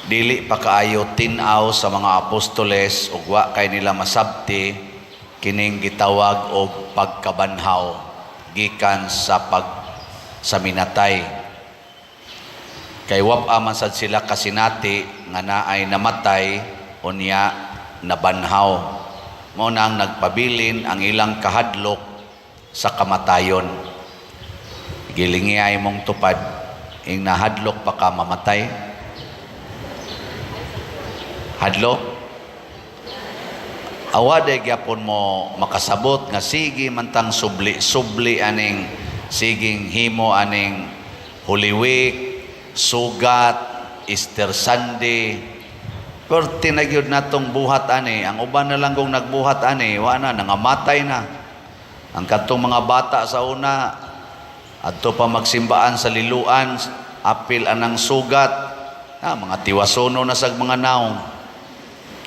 dili pa kaayo tin-aw sa mga apostoles ug wa kay nila masabti kining gitawag og pagkabanhaw gikan sa minatay. Kay wap-a man sad sila kasinati nga naay namatay unya nabanhaw. Mao nang nagpabilin ang ilang kahadlok sa kamatayon. Gilingi ay mong tupad ing nahadlok pa ka mamatay. Hadlok awade gyapon mo makasabot nga sige mantang subli aning siging himo aning Holy Week, sugat, Easter Sunday. Pero tinagyod natong buhat ani, ang uban na lang kung nagbuhat ani, wa na nangamatay na. Ang katong mga bata sa una adto pa magsimbaan sa liluan, apil anang sugat, mga tiwasono na sag mga naong.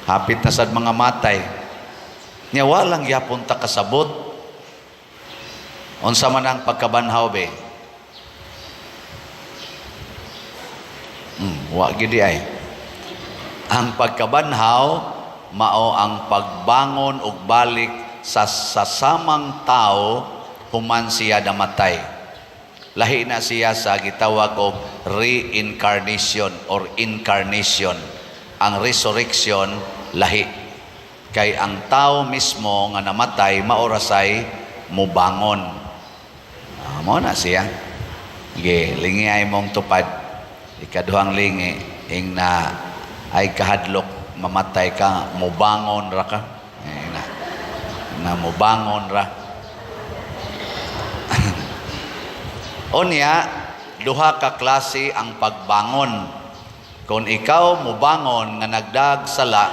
Hapit na sad mga matay. Nya walang yapon ta kasabot. Unsa man ang pagkabanhaw be? Wa gidi ay. Ang pagkabanhaw mao ang pagbangon ug balik sa sasamang tao human siya namatay. Lahi na siya sa gitawag og reincarnation or incarnation. Ang resurrection lahi kay ang tao mismo nga namatay maorasay mubangon. Mao na siya. Lingi ay mong tupad. Ikaduhang lingi ing na ay kahadlok mamatay ka mubangon ra ka. Na mubangon ra. Unya duha ka klase ang pagbangon. Kung ikaw mubangon nga nagdag sala,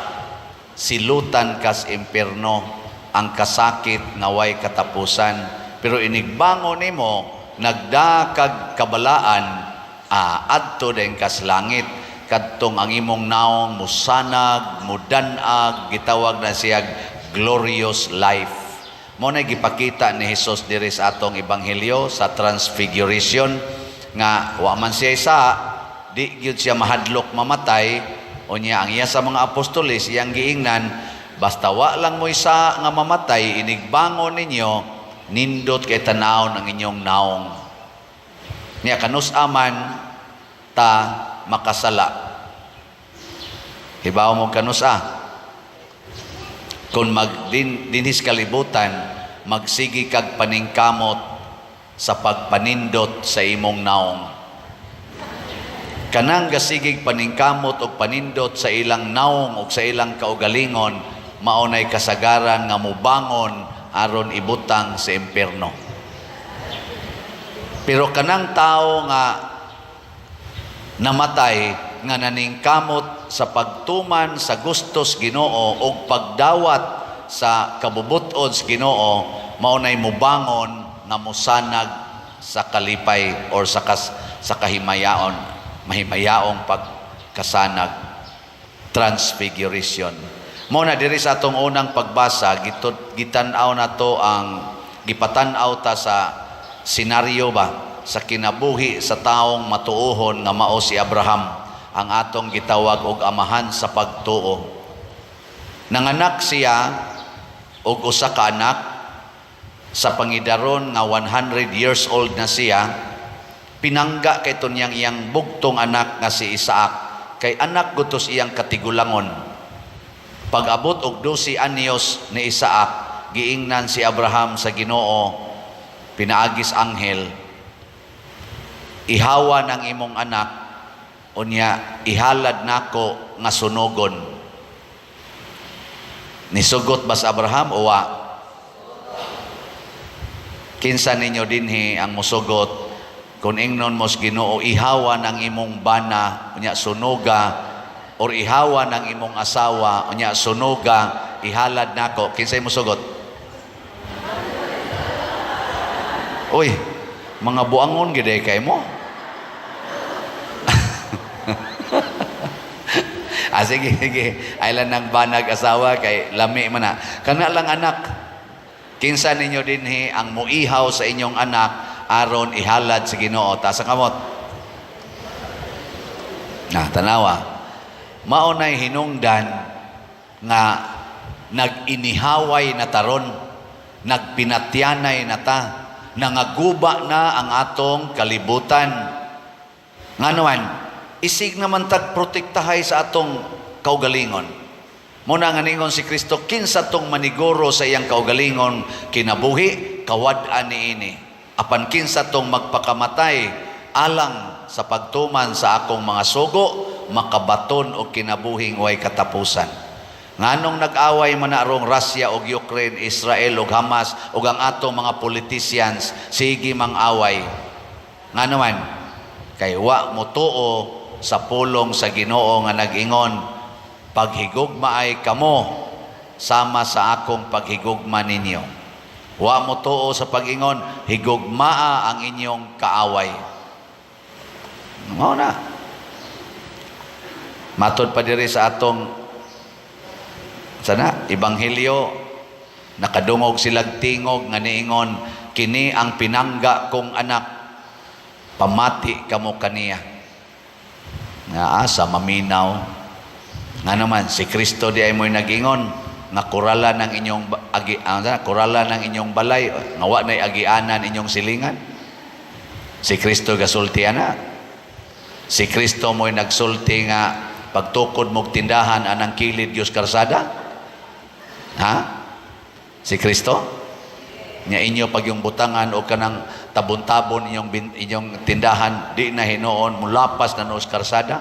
silutan kas impierno ang kasakit nga way katapusan. Pero inigbangon nimo nagdakag kabalaan, adto din kas langit. Kadtong ang imong naong musanag, mudanag, gitawag na siyag glorious life. Mo na gipakita ni Jesus diri sa atong ebanghelyo sa Transfiguration nga wa man siya isa di gyud siya mahadlok mamatay unya ang iya sa mga apostoles iyang giingnan basta wa lang mo isa nga mamatay inigbangon ninyo nindot kay tanawon ang inyong naong niya kanus-aman ta makasala. Hibaw mo kanus-a kung dinhis kalibutan magsigi kag paningkamot sa pagpanindot sa imong naong. Kanang gasigig paningkamot o panindot sa ilang naong o sa ilang kaugalingon, maunay kasagaran nga mubangon aron ibutang sa impierno. Pero kanang tao nga namatay nga naningkamot sa pagtuman sa gustos Ginoo o pagdawat sa kabubuton sa Ginoo, maunay mubangon nga musanag sa kalipay or sa kahimayaon. Mahimayaong pagkasanag, transfiguration. Muna diri sa atong unang pagbasa, gitanaw na to ang gipatanaw ta sa senaryo ba sa kinabuhi sa taong matuohon nga mao si Abraham, ang atong gitawag og amahan sa pagtuo. Nanganak siya og usa ka anak sa pangidaron nga 100 years old na siya. Pinangga kay tunyang iyang bugtong anak nga si Isaac kay anak gutos iyang katigulangon. Pag-abot og 12 anyos ni Isaac, giingnan si Abraham sa Ginoo, pinaagis anghel, ihawa ng imong anak, unya ihalad nako nga sunogon. Nisugot ba sa Abraham o wa? Kinsa ninyo dinhi ang musugot? Kung ingnon mos Ginoo, ihawa ng imong bana, unya sunuga, or ihawa ng imong asawa, unya sunuga, ihalad nako. Kinsay mo sugot? Uy, mga buangon gid kay mo. Sige. Ailan ng banag asawa kay lami man na. Kana lang anak. Kinsa ninyo dinhi ang muihaw sa inyong anak aron ihalad sa Ginoo ta sa kamot. Tanawa. Mao nay hinungdan nga nag-inihaway na taron, nagpinatyanay na ta, nangaguba na ang atong kalibutan. Nga naman, isig naman tagprotektahay sa atong kaugalingon. Muna nga ningon si Kristo, kinsa tong maniguro sa iyang kaugalingon, kinabuhi, kawad-an niini. Apan kinsa tong magpakamatay, alang sa pagtuman sa akong mga sugo, makabaton o kinabuhing way katapusan. Nganong nag-away man na arong Russia o Ukraine, Israel o Hamas o ang atong mga politicians, sige mang away. Nga naman, kay wa mo tuo sa pulong sa Ginoo nga nag-ingon, paghigugma ay kamo sama sa akong paghigugma ninyo. Wa mo tuo sa pag-ingon, higugmaa ang inyong kaaway. Mao na. Matod pa diri sa atong Ebanghelyo, nakadungog silang tingog nga niingon, kini ang pinangga kong anak, pamati kamo kaniya. Nga asa maminaw. Nga naman, si Kristo di ay mo'y nag-ingon, nga kurala ng inyong kurala ng inyong balay, nga wa na'y agianan inyong silingan. Si Kristo gasulti ana. Si Kristo mo'y nagsulti nga pagtukod mong tindahan anang kilid Diyos karsada. Ha? Si Kristo? Nya inyo pag yung butangan o kanang tabon-tabon inyong tindahan, di na hinoon, mulapas na noos karsada.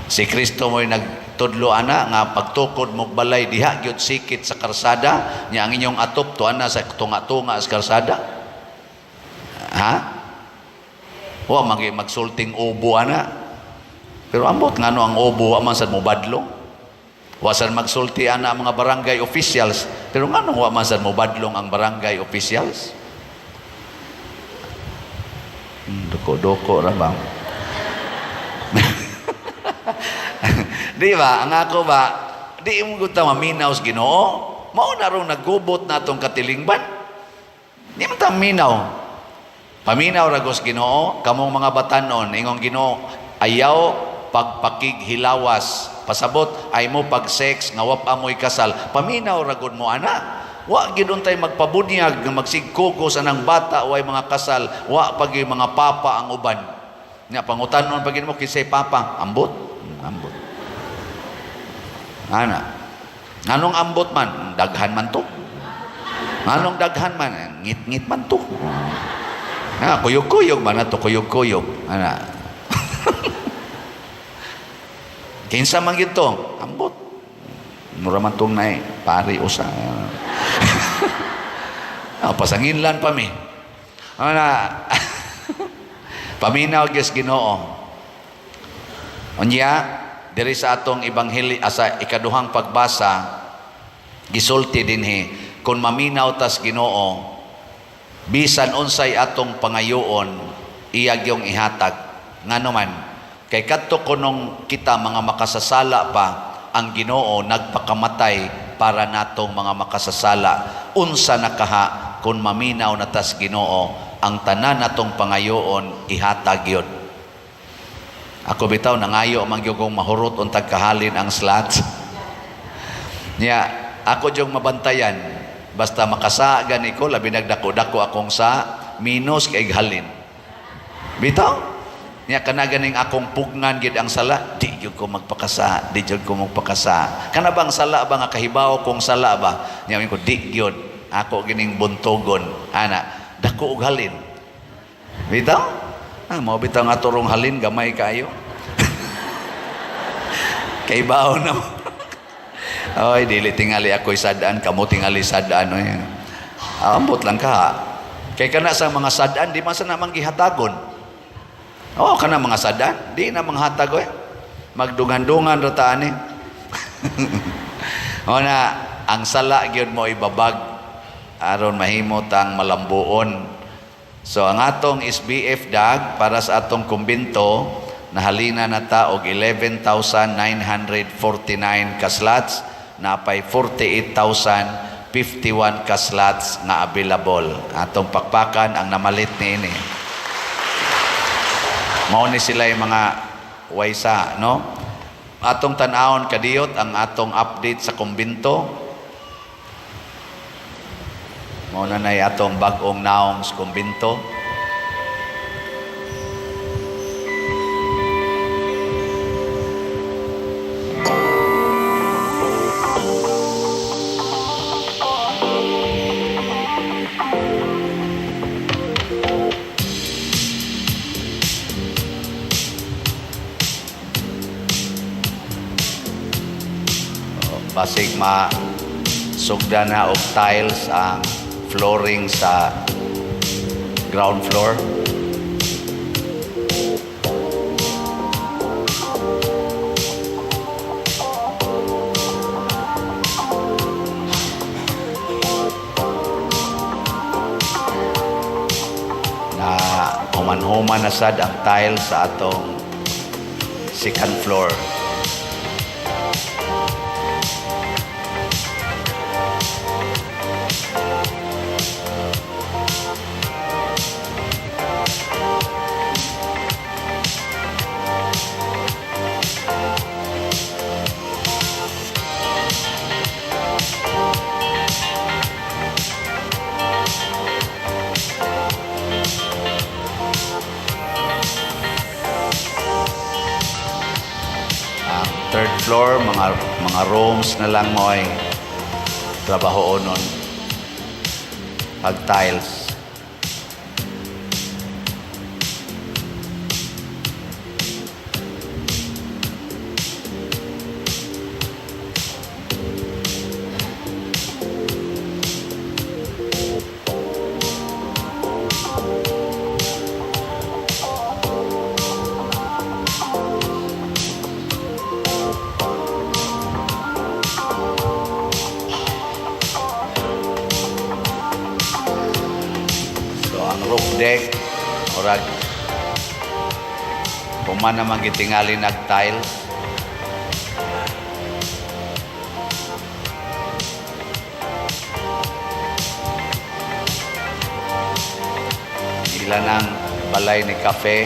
Si Kristo mo'y nagtudlo ana nga pagtukod mong balay diha gyud sikit sa karsada, nya ang inyong atop tuan na sa tunga-tunga sa karsada. Ha? Wa magsulting ubo ana. Pero ambot ngano ang ubo wa man sad mo badlong. Wa sad magsulti ana ang mga barangay officials, pero ngano wa man sad mo badlong ang barangay officials? Doko-doko ra ba? Di ba? Ang ako ba, di mo gusto maminaw sa Ginoo? Mao na rin naggubot na itong katilingban. Di mo ta minaw. Paminaw ragos Ginoo, kamong mga batanon, ingong Ginoo, ayaw pagpakighilawas. Pasabot, ay mo pag-sex, nga wap amoy kasal. Paminaw ragod mo, ana. Wa gidon tay magpabunyag, magsigkugos anang bata, way mga kasal, wa pagi mga papa ang uban. Nga pangutanon pagin mo kisay papa, ambot. Ambot. Ana. Nganong ambot man, daghan man to. Nganong daghan man, ngit-ngit man to. Kuyog-kuyog man na to, kuyog-kuyog. Ana. Kinsa man gito, ambot. Mura man tong nay, pari usa. Pasanginlan pa mi. Ana. Paminaw gyud Ginoo. Unya, diri sa atong ebanghelyo sa ikaduhang pagbasa, gisulti dinhi, kung maminaw tas Ginoo, bisan unsay atong pangayoon, iyag yung ihatag. Ngano man, kay kadto kunong kita mga makasasala pa, ang Ginoo nagpakamatay para natong mga makasasala. Unsa nakaha kung maminaw na tas Ginoo, ang tanan natong pangayoon ihatag yun. Ako bitaw nangayo mangyugong mahurot untag kahalin ang slots. Nya ako jung mabantayan basta makasagan ko labi nagdako-dako akong sa minus kay halin. Bitaw nya kana ganing akong pugnan gid ang sala, di jud ko magpakasa, di jud ko magpakasa. Kana bang sala ba nga kahibaw kung sala ba? Nya ko di gyud ako gining buntogon ana dako og halin. Bitaw mo bitaw nga turong halin gamay kayo. Kay baon na. Oy, dili tingali ako'y sadaan, kamo tingali sadaan. Oy. Ambot lang ka. Kay kana sa mga sadaan, di man sa namang gihatagon. Kana mga sadaan, di na mga hatag. Oy. Magdungan-dungan rataan eh. Na, ang sala gyud mo ibabag aron mahimot ang malambuon. So ang atong SBF dag para sa atong kumbento nahalina na ta og 11,949 ka slots, napay 48,051 ka slots nga available. Atong pakpakan ang namalit niini. Mao ni sila yung mga waysa, no? atong tan-awon kadiyot ang atong update sa kumbinto. Mao na nay atong bag-ong naong sa kumbinto. Basig sugda na og tiles ang flooring sa ground floor. Na human-human na sad ang tiles sa atong second floor. Third floor, mga rooms na lang mo ay trabaho nun. Pag tiles. Roof deck, orag kuman naman gitingali nag-tiles. Ilan ang balay ni kafe.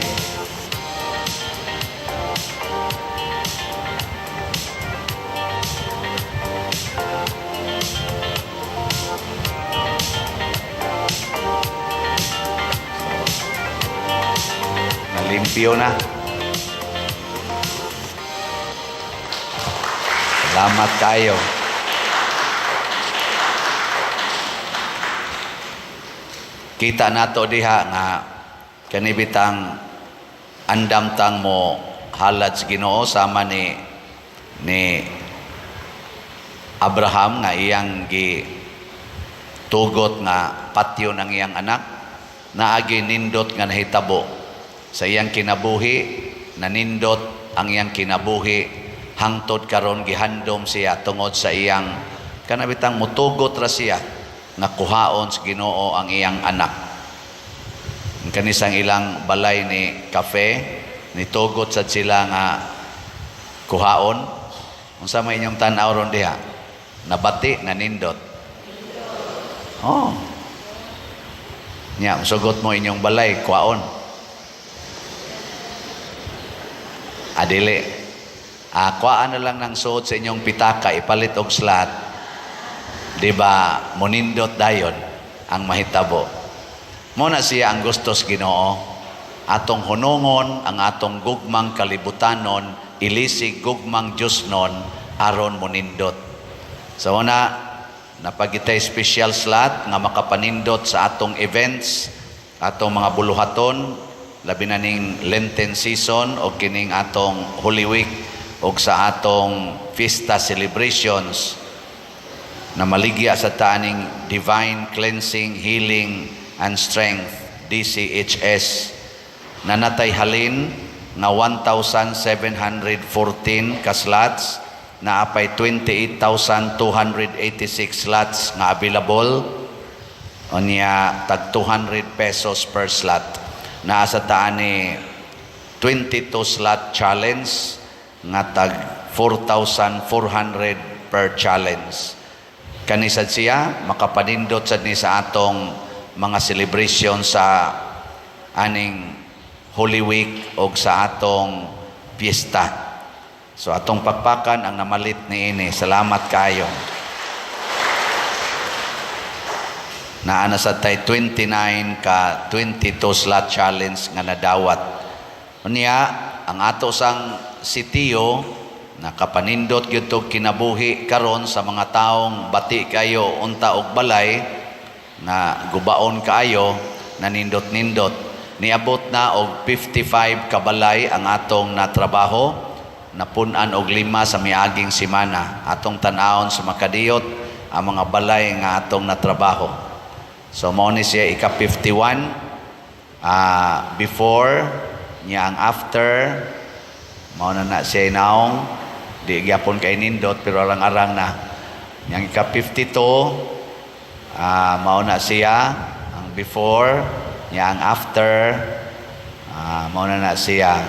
Limpyo na. Salamat kayo. Kita nato diha nga kanibitang andam tang mo halad sa Ginoo sama ni Abraham nga iyang tugot nga patyo ng iyang anak naagi nindot nga nahitabo sa iyang kinabuhi, nanindot ang iyang kinabuhi, hangtod karon gihandom siya tungod sa iyang kanabitang mutugot ra siya nga kuhaon sa Ginoo ang iyang anak. Ang kanisang ilang balay ni kafe, nitugot sad sila nga kuhaon. Unsa may inyong tan-aw ron diha? Nabati, nanindot. Oh. Nya, sugot mo inyong balay, kuhaon. Adili. Kuhaan na lang ng suot sa inyong pitaka, ipalit og slot. Diba, munindot dayon ang mahitabo. Muna siya ang gustos Ginoo. Atong hunungon ang atong gugmang kalibutanon, ilisig gugmang Diosnon aron munindot. So una, napagitay special slot nga makapanindot sa atong events, atong mga buluhaton, labi na ning Lenten season o kining atong Holy Week o sa atong Fiesta celebrations na maligya sa taning Divine Cleansing, Healing, and Strength, DCHS, na natay halin nga 1,714 ka slots, na apay 28,286 slots nga available, o niya tag 200 pesos per slot. Nasa taan ni 22 slot challenge nga tag 4,400 per challenge. Kanisad siya makapanindot sad ni sa atong mga celebration sa aning Holy Week o sa atong fiesta. So atong pakpakan ang namalit ni ini. Salamat kayo. Naana sa tay 29 ka 22 slot challenge nga nadawat. Unya ang ato sang sitiyo nakapanindot gyud tog kinabuhi karon sa mga taong bati kayo unta og balay na gubaon kaayo nanindot-nindot. Niabot na og 55 ka balay ang atong natrabaho, napun-an og 5 sa miaging semana. Atong tan-awon sa makadiyot ang mga balay nga atong natrabaho. So mao ni siya ika 51 before niya ang after mao na siya naong di gyapon kay nindot pero arang-arang na. Yang ika 52 mao na siya ang before niya ang after mao na siya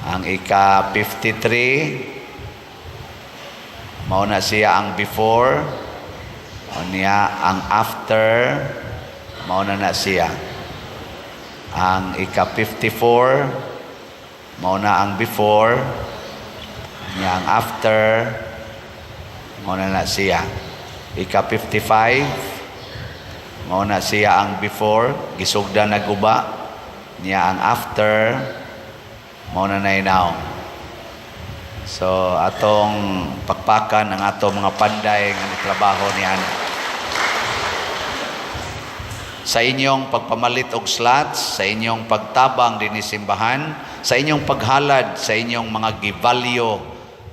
ang ika 53 mao na siya ang before o niya ang after mao na siya ang ika 54 mao na ang before niya ang after mao na siya ika 55 mao na siya ang before gisugda na guba niya ang after mao na now. So atong pakpakan ang atong mga panday nga trabaho niyan. Sa inyong pagpamalit og slots, sa inyong pagtabang dinhi simbahan, sa inyong paghalad sa inyong mga givalyo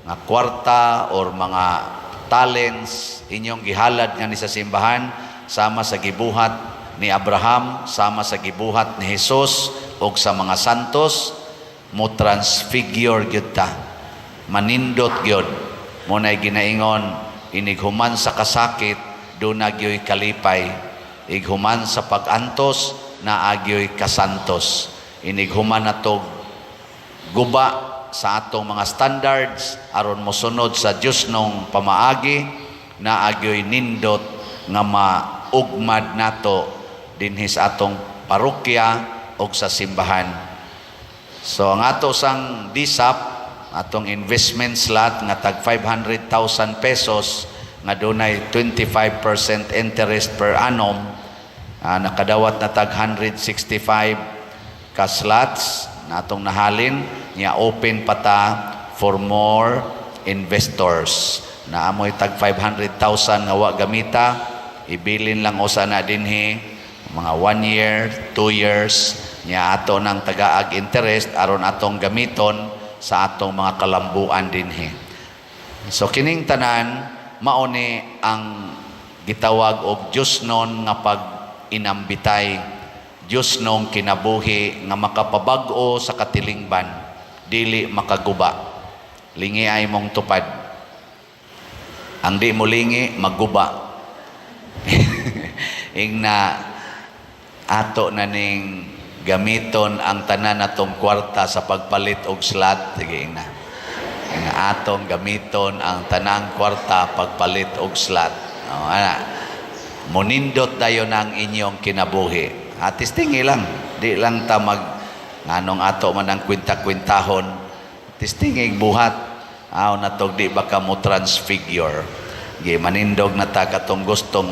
nga kwarta or mga talents inyong gihalad nga ni sa simbahan sama sa gibuhat ni Abraham, sama sa gibuhat ni Jesus ug sa mga santos mo transfigure gyud ta. Manindot gyud mo nay ginaingon inighuman sa kasakit do nagyoy kalipay, ighuman sa pagantos na agyoy kasantos. Inighuman natog guba sa atong mga standards aron mosunod sa Dios nung pamaagi na agyoy nindot nga maugmad nato dinhi sa atong parokya o sa simbahan. So ang ato sang DSAP atong investment slot nga tag 500,000 pesos nga dunay 25% interest per annum, nakadawat na tag 165 ka slots na atong nahalin niya open pata for more investors na amoy tag 500,000 nga wa gamita ibilin lang usa na dinhi mga 1 year 2 years niya ato nang tagaag interest aron atong gamiton sa atong mga kalambuan dinhi. So kining tanan mao ni ang gitawag og Dios non nga pag-inambitay, Dios nong kinabuhi nga makapabag-o sa katilingban, dili makaguba. Lingi ay mong tupad. Ang di mo lingi magguba. Ingna ato na ning gamiton ang tanan natong kwarta sa pagpalit og slot. Sige na. Nga atong gamiton ang tanang kwarta pagpalit og slot. Munindot dayon ang inyong kinabuhi. Tistingi lang. Di lang ta nganong ato man ang kwinta-kwintahon. Tistingi buhat. Natog di baka mo transfigure. Manindog na ta katong gustong